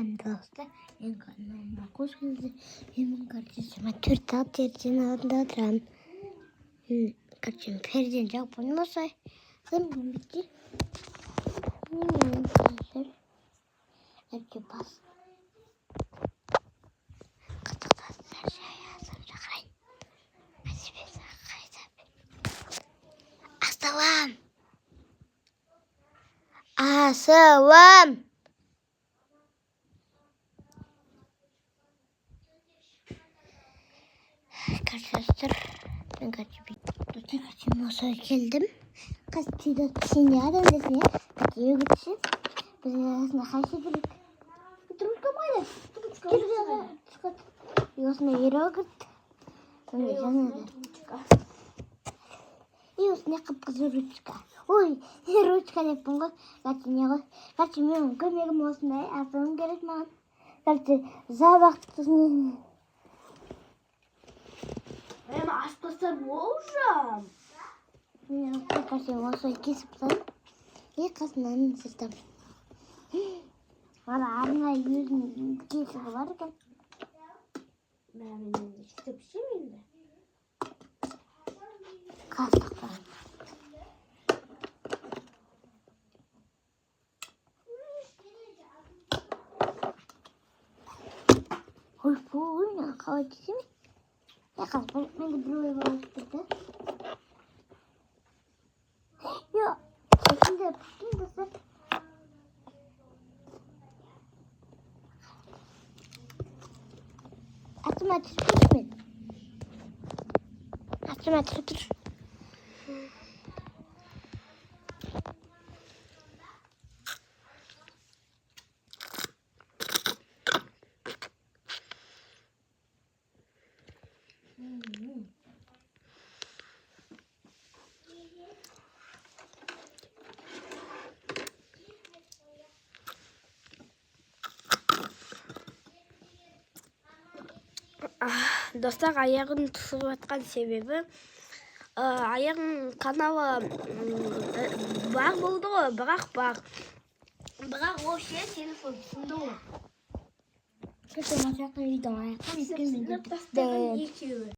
андалста энэ макушгүй юм гарч матер таатер надад качим перден жаг понмосай сэн бити это пас Асалам. Arkadaşlar ben kaçayım geldim. Kaçtı için yardım desene. Gidiyor gitsin. Biz aslında kaçırdık. Dur kamayla. Çıkart. Yosna yere git. Ben canım. Yosna kapkızı rüçka. Ой, ручка не помогла. Качем, как можно, а потом говорит, мам, как ты завахтешь. А что с мужем? Я покажу свой кисптан. И казнан систем. Вала арна юзн кисп варган. Ben işte bir şey miydi? Kastыкта. Ой, полно, хватит. Я как бы не люблю его что-то. Я, это Автоматически. Достар аяғын түсіп жатқан себебі аяғын каналы бар болды ғой, бірақ вообще телефон түсінді ғой. Кеше мажақын үйдің аяқын Сынып тастаған екеуі.